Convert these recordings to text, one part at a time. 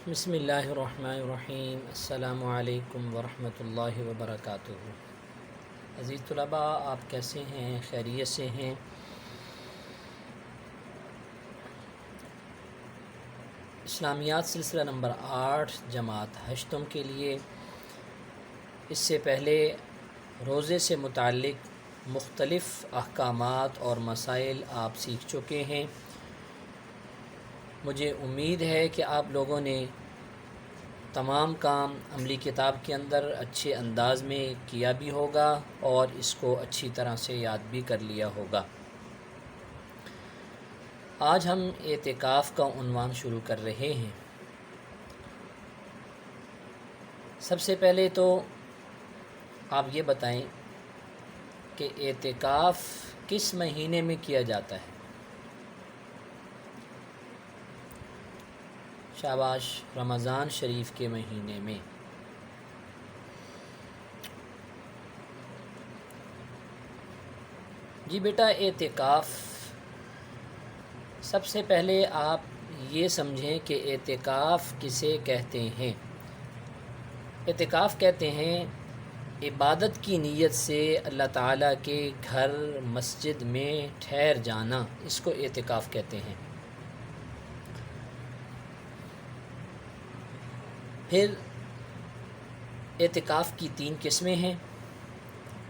بسم اللہ الرحمن الرحیم۔ السلام علیکم ورحمۃ اللہ وبرکاتہ۔ عزیز طلباء، آپ کیسے ہیں؟ خیریت سے ہیں؟ اسلامیات سلسلہ نمبر 8 جماعت ہشتم کے لیے اس سے پہلے روزے سے متعلق مختلف احکامات اور مسائل آپ سیکھ چکے ہیں۔ مجھے امید ہے کہ آپ لوگوں نے تمام کام عملی کتاب کے اندر اچھے انداز میں کیا بھی ہوگا اور اس کو اچھی طرح سے یاد بھی کر لیا ہوگا۔ آج ہم اعتکاف کا عنوان شروع کر رہے ہیں۔ سب سے پہلے تو آپ یہ بتائیں کہ اعتکاف کس مہینے میں کیا جاتا ہے؟ شاباش، رمضان شریف کے مہینے میں۔ جی بیٹا، اعتکاف سب سے پہلے آپ یہ سمجھیں کہ اعتکاف کسے کہتے ہیں۔ اعتکاف کہتے ہیں عبادت کی نیت سے اللہ تعالیٰ کے گھر مسجد میں ٹھہر جانا، اس کو اعتکاف کہتے ہیں۔ پھر اعتکاف کی 3 قسمیں ہیں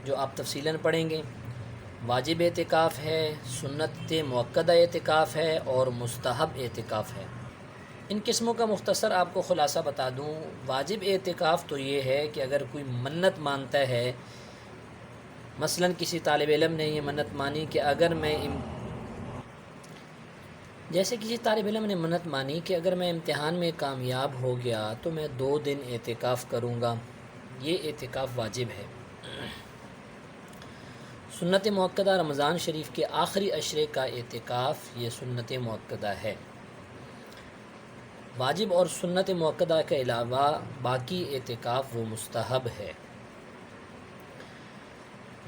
جو آپ تفصیلاً پڑھیں گے۔ واجب اعتکاف ہے، سنت مؤکدہ اعتکاف ہے اور مستحب اعتکاف ہے۔ ان قسموں کا مختصر آپ کو خلاصہ بتا دوں۔ واجب اعتکاف تو یہ ہے کہ اگر کوئی منت مانتا ہے، مثلاً کسی طالب علم نے یہ منت مانی کہ کسی طالب علم نے منت مانی کہ اگر میں امتحان میں کامیاب ہو گیا تو میں 2 دن اعتکاف کروں گا، یہ اعتکاف واجب ہے۔ سنت مؤکدہ رمضان شریف کے آخری عشرے کا اعتکاف یہ سنت مؤکدہ ہے۔ واجب اور سنت مؤکدہ کے علاوہ باقی اعتکاف وہ مستحب ہے۔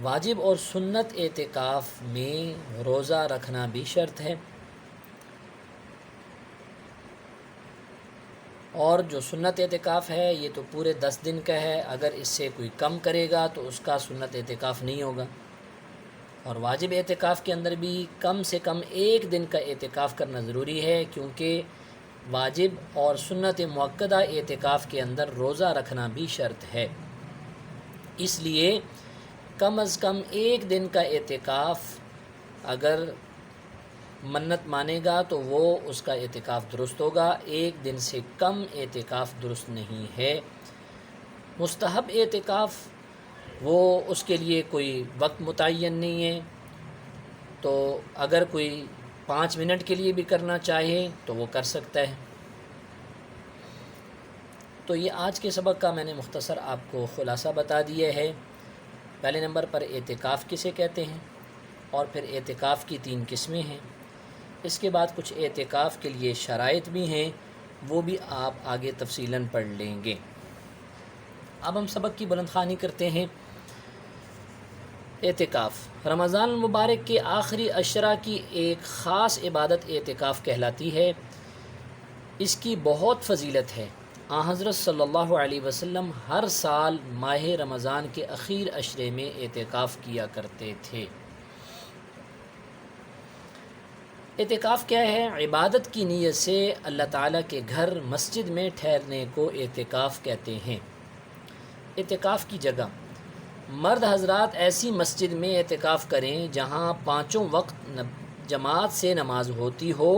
واجب اور سنت اعتکاف میں روزہ رکھنا بھی شرط ہے، اور جو سنت اعتکاف ہے یہ تو پورے 10 دن کا ہے، اگر اس سے کوئی کم کرے گا تو اس کا سنت اعتکاف نہیں ہوگا۔ اور واجب اعتکاف کے اندر بھی کم سے کم 1 دن کا اعتکاف کرنا ضروری ہے، کیونکہ واجب اور سنت مؤکدہ اعتکاف کے اندر روزہ رکھنا بھی شرط ہے۔ اس لیے کم از کم 1 دن کا اعتکاف اگر منت مانے گا تو وہ اس کا اعتکاف درست ہوگا، 1 دن سے کم اعتکاف درست نہیں ہے۔ مستحب اعتکاف وہ اس کے لیے کوئی وقت متعین نہیں ہے، تو اگر کوئی 5 منٹ کے لیے بھی کرنا چاہے تو وہ کر سکتا ہے۔ تو یہ آج کے سبق کا میں نے مختصر آپ کو خلاصہ بتا دیا ہے۔ پہلے نمبر پر اعتکاف کسے کہتے ہیں، اور پھر اعتکاف کی 3 قسمیں ہیں۔ اس کے بعد کچھ اعتکاف کے لیے شرائط بھی ہیں، وہ بھی آپ آگے تفصیلاً پڑھ لیں گے۔ اب ہم سبق کی بلند خوانی کرتے ہیں۔ اعتکاف رمضان المبارک کے آخری عشرہ کی ایک خاص عبادت اعتکاف کہلاتی ہے۔ اس کی بہت فضیلت ہے۔ حضرت صلی اللہ علیہ وسلم ہر سال ماہ رمضان کے اخیر عشرے میں اعتکاف کیا کرتے تھے۔ اعتکاف کیا ہے؟ عبادت کی نیت سے اللہ تعالیٰ کے گھر مسجد میں ٹھہرنے کو اعتکاف کہتے ہیں۔ اعتکاف کی جگہ، مرد حضرات ایسی مسجد میں اعتکاف کریں جہاں 5 وقت جماعت سے نماز ہوتی ہو،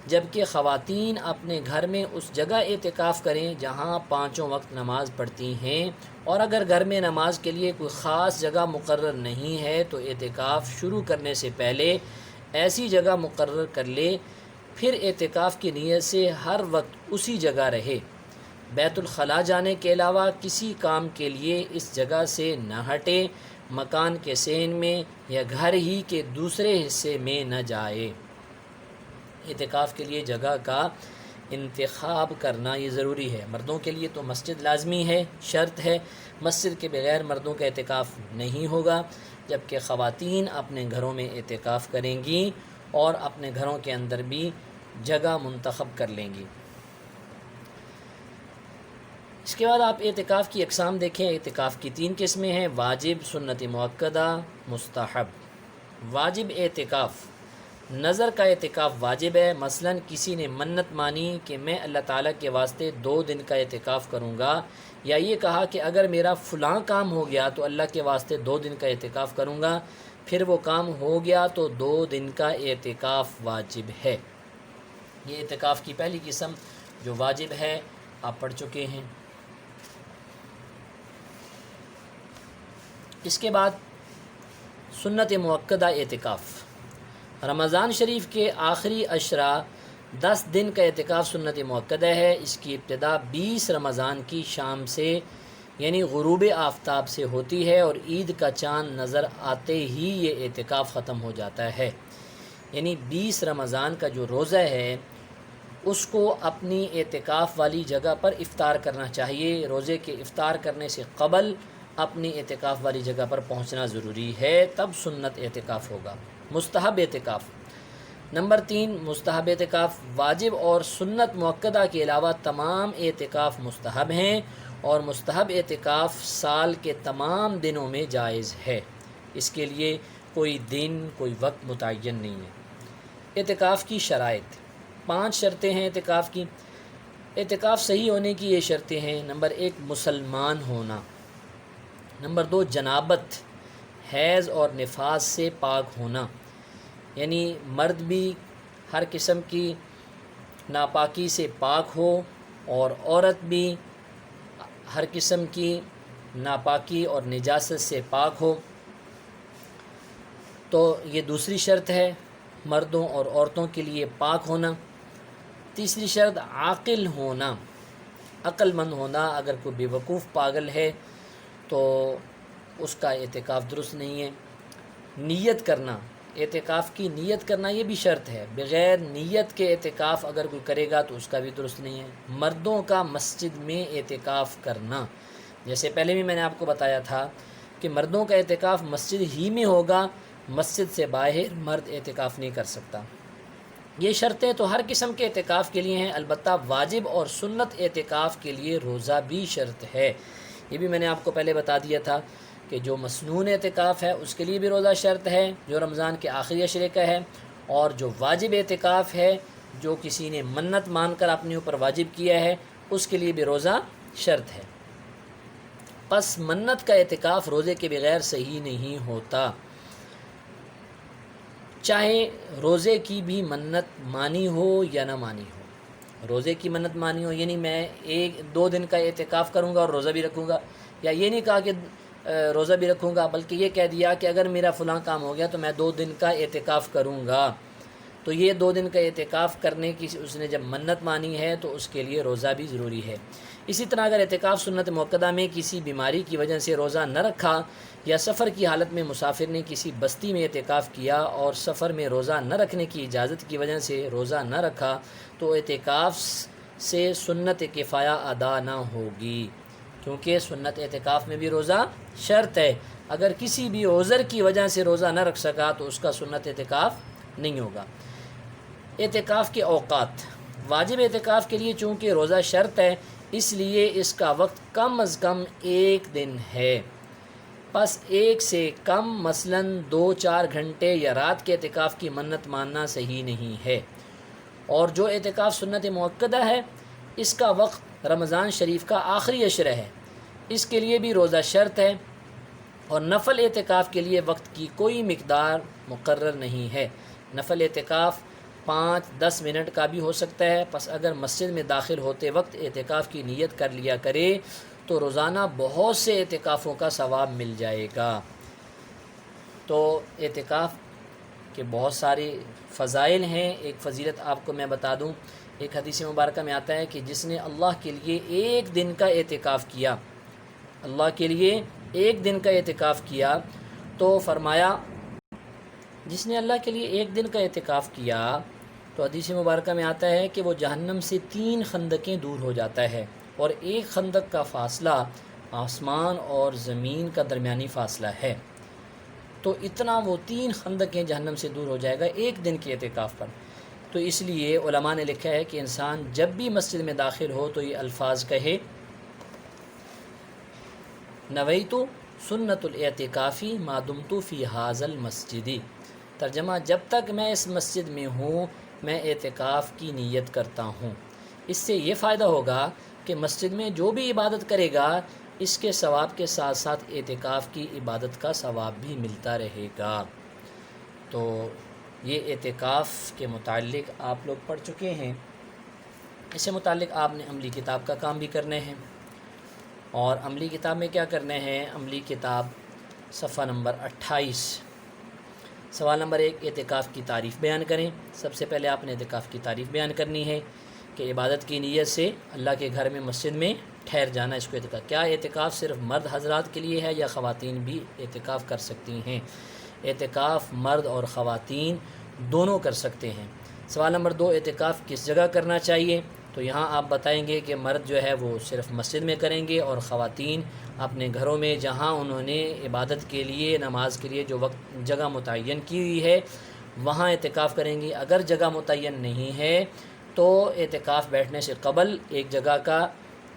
جبکہ خواتین اپنے گھر میں اس جگہ اعتکاف کریں جہاں 5 وقت نماز پڑھتی ہیں، اور اگر گھر میں نماز کے لیے کوئی خاص جگہ مقرر نہیں ہے تو اعتکاف شروع کرنے سے پہلے ایسی جگہ مقرر کر لے، پھر اعتکاف کی نیت سے ہر وقت اسی جگہ رہے۔ بیت الخلاء جانے کے علاوہ کسی کام کے لیے اس جگہ سے نہ ہٹے، مکان کے صحن میں یا گھر ہی کے دوسرے حصے میں نہ جائے۔ اعتکاف کے لیے جگہ کا انتخاب کرنا یہ ضروری ہے۔ مردوں کے لیے تو مسجد لازمی ہے، شرط ہے، مسجد کے بغیر مردوں کا اعتکاف نہیں ہوگا، جبکہ خواتین اپنے گھروں میں اعتکاف کریں گی اور اپنے گھروں کے اندر بھی جگہ منتخب کر لیں گی۔ اس کے بعد آپ اعتکاف کی اقسام دیکھیں۔ اعتکاف کی 3 قسمیں ہیں: واجب، سنت مؤکدہ، مستحب۔ واجب اعتکاف، نظر کا اعتکاف واجب ہے۔ مثلا کسی نے منت مانی کہ میں اللہ تعالیٰ کے واسطے 2 دن کا اعتکاف کروں گا، یا یہ کہا کہ اگر میرا فلاں کام ہو گیا تو اللہ کے واسطے 2 دن کا اعتکاف کروں گا، پھر وہ کام ہو گیا تو 2 دن کا اعتکاف واجب ہے۔ یہ اعتکاف کی پہلی قسم جو واجب ہے آپ پڑھ چکے ہیں۔ اس کے بعد سنت مؤکدہ اعتکاف، رمضان شریف کے آخری عشرہ 10 دن کا اعتکاف سنت مؤکدہ ہے۔ اس کی ابتدا 20 رمضان کی شام سے یعنی غروب آفتاب سے ہوتی ہے، اور عید کا چاند نظر آتے ہی یہ اعتکاف ختم ہو جاتا ہے۔ یعنی 20 رمضان کا جو روزہ ہے اس کو اپنی اعتکاف والی جگہ پر افطار کرنا چاہیے۔ روزے کے افطار کرنے سے قبل اپنی اعتکاف والی جگہ پر پہنچنا ضروری ہے، تب سنت اعتکاف ہوگا۔ مستحب اعتکاف، نمبر 3، مستحب اعتکاف واجب اور سنت مؤکدہ کے علاوہ تمام اعتکاف مستحب ہیں، اور مستحب اعتکاف سال کے تمام دنوں میں جائز ہے۔ اس کے لیے کوئی دن، کوئی وقت متعین نہیں ہے۔ اعتکاف کی شرائط، 5 شرطیں ہیں اعتکاف کی۔ اعتکاف صحیح ہونے کی یہ شرطیں ہیں: نمبر 1، مسلمان ہونا۔ نمبر 2، جنابت، حیض اور نفاس سے پاک ہونا، یعنی مرد بھی ہر قسم کی ناپاکی سے پاک ہو اور عورت بھی ہر قسم کی ناپاکی اور نجاست سے پاک ہو، تو یہ دوسری شرط ہے، مردوں اور عورتوں کے لیے پاک ہونا۔ تیسری شرط عاقل ہونا، عقل مند ہونا۔ اگر کوئی بے وقوف پاگل ہے تو اس کا اعتکاف درست نہیں ہے۔ نیت کرنا، اعتکاف کی نیت کرنا یہ بھی شرط ہے، بغیر نیت کے اعتکاف اگر کوئی کرے گا تو اس کا بھی درست نہیں ہے۔ مردوں کا مسجد میں اعتکاف کرنا، جیسے پہلے بھی میں نے آپ کو بتایا تھا کہ مردوں کا اعتکاف مسجد ہی میں ہوگا، مسجد سے باہر مرد اعتکاف نہیں کر سکتا۔ یہ شرطیں تو ہر قسم کے اعتکاف کے لیے ہیں، البتہ واجب اور سنت اعتکاف کے لیے روزہ بھی شرط ہے۔ یہ بھی میں نے آپ کو پہلے بتا دیا تھا کہ جو مسنون اعتکاف ہے اس کے لیے بھی روزہ شرط ہے، جو رمضان کے آخری عشرے کا ہے، اور جو واجب اعتکاف ہے جو کسی نے منت مان کر اپنے اوپر واجب کیا ہے اس کے لیے بھی روزہ شرط ہے۔ پس منت کا اعتکاف روزے کے بغیر صحیح نہیں ہوتا، چاہے روزے کی بھی منت مانی ہو یا نہ مانی ہو۔ روزے کی منت مانی ہو یعنی میں 1-2 دن کا اعتکاف کروں گا اور روزہ بھی رکھوں گا، یا یہ نہیں کہا کہ روزہ بھی رکھوں گا، بلکہ یہ کہہ دیا کہ اگر میرا فلاں کام ہو گیا تو میں 2 دن کا اعتکاف کروں گا، تو یہ 2 دن کا اعتکاف کرنے کی اس نے جب منت مانی ہے تو اس کے لیے روزہ بھی ضروری ہے۔ اسی طرح اگر اعتکاف سنت مؤکدہ میں کسی بیماری کی وجہ سے روزہ نہ رکھا، یا سفر کی حالت میں مسافر نے کسی بستی میں اعتکاف کیا اور سفر میں روزہ نہ رکھنے کی اجازت کی وجہ سے روزہ نہ رکھا، تو اعتکاف سے سنت کفایہ ادا نہ ہوگی، کیونکہ سنت اعتکاف میں بھی روزہ شرط ہے۔ اگر کسی بھی عذر کی وجہ سے روزہ نہ رکھ سکا تو اس کا سنت اعتکاف نہیں ہوگا۔ اعتکاف کے اوقات، واجب اعتکاف کے لیے چونکہ روزہ شرط ہے اس لیے اس کا وقت کم از کم 1 دن ہے، پس 1 سے کم مثلاً 2-4 گھنٹے یا رات کے اعتکاف کی منت ماننا صحیح نہیں ہے۔ اور جو اعتکاف سنت مؤکدہ ہے اس کا وقت رمضان شریف کا آخری عشرہ ہے، اس کے لیے بھی روزہ شرط ہے، اور نفل اعتکاف کے لیے وقت کی کوئی مقدار مقرر نہیں ہے۔ نفل اعتکاف 5-10 منٹ کا بھی ہو سکتا ہے، پس اگر مسجد میں داخل ہوتے وقت اعتکاف کی نیت کر لیا کرے تو روزانہ بہت سے اعتکافوں کا ثواب مل جائے گا۔ تو اعتکاف کے بہت سارے فضائل ہیں۔ ایک فضیلت آپ کو میں بتا دوں، ایک حدیث مبارکہ میں آتا ہے کہ جس نے اللہ کے لیے 1 دن کا اعتکاف کیا، اللہ کے لیے 1 دن کا اعتکاف کیا، تو فرمایا جس نے اللہ کے لیے 1 دن کا اعتکاف کیا تو حدیث مبارکہ میں آتا ہے کہ وہ جہنم سے 3 خندقیں دور ہو جاتا ہے، اور 1 خندق کا فاصلہ آسمان اور زمین کا درمیانی فاصلہ ہے، تو اتنا وہ 3 خندقیں جہنم سے دور ہو جائے گا 1 دن کے اعتکاف پر۔ تو اس لیے علماء نے لکھا ہے کہ انسان جب بھی مسجد میں داخل ہو تو یہ الفاظ کہے نویتو سنت الاعتکافی ما دمتو فی حاضل مسجدی، ترجمہ جب تک میں اس مسجد میں ہوں میں اعتکاف کی نیت کرتا ہوں۔ اس سے یہ فائدہ ہوگا کہ مسجد میں جو بھی عبادت کرے گا اس کے ثواب کے ساتھ ساتھ اعتکاف کی عبادت کا ثواب بھی ملتا رہے گا۔ تو یہ اعتکاف کے متعلق آپ لوگ پڑھ چکے ہیں۔ اس سے متعلق آپ نے عملی کتاب کا کام بھی کرنے ہیں، اور عملی کتاب میں کیا کرنے ہیں؟ عملی کتاب صفحہ نمبر 28، سوال نمبر 1، اعتکاف کی تعریف بیان کریں۔ سب سے پہلے آپ نے اعتکاف کی تعریف بیان کرنی ہے کہ عبادت کی نیت سے اللہ کے گھر میں مسجد میں ٹھہر جانا، اس کو اعتکاف۔ کیا اعتکاف صرف مرد حضرات کے لیے ہے یا خواتین بھی اعتکاف کر سکتی ہیں؟ اعتکاف مرد اور خواتین دونوں کر سکتے ہیں۔ سوال نمبر 2، اعتکاف کس جگہ کرنا چاہیے؟ تو یہاں آپ بتائیں گے کہ مرد جو ہے وہ صرف مسجد میں کریں گے، اور خواتین اپنے گھروں میں جہاں انہوں نے عبادت کے لیے، نماز کے لیے جو جگہ متعین کی ہوئی ہے وہاں اعتکاف کریں گی۔ اگر جگہ متعین نہیں ہے تو اعتکاف بیٹھنے سے قبل ایک جگہ کا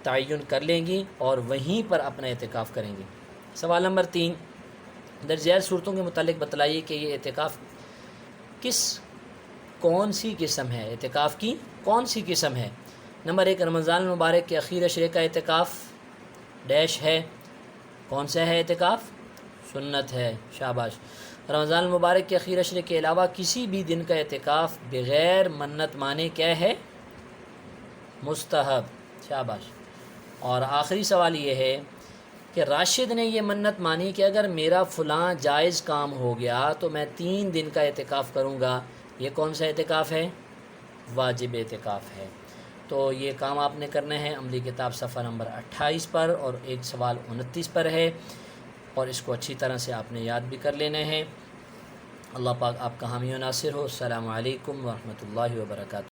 تعین کر لیں گی اور وہیں پر اپنا اعتکاف کریں گی۔ سوال نمبر 3، درج ذیل صورتوں کے متعلق بتلائیے کہ یہ اعتکاف کون سی قسم ہے؟ اعتکاف کی کون سی قسم ہے؟ نمبر 1، رمضان المبارک کے اخیر عشرے کا اعتکاف ڈیش ہے۔ کون سا ہے اعتکاف؟ سنت ہے، شاباش۔ رمضان المبارک کے اخیر عشرے کے علاوہ کسی بھی دن کا اعتکاف بغیر منت مانے کیا ہے؟ مستحب، شاباش۔ اور آخری سوال یہ ہے کہ راشد نے یہ منت مانی کہ اگر میرا فلاں جائز کام ہو گیا تو میں 3 دن کا اعتکاف کروں گا، یہ کون سا اعتکاف ہے؟ واجب اعتکاف ہے۔ تو یہ کام آپ نے کرنا ہے عملی کتاب صفحہ نمبر 28 پر، اور ایک سوال 29 پر ہے، اور اس کو اچھی طرح سے آپ نے یاد بھی کر لینے ہیں۔ اللہ پاک آپ کا حامی و ناصر ہو۔ السلام علیکم ورحمۃ اللہ وبرکاتہ۔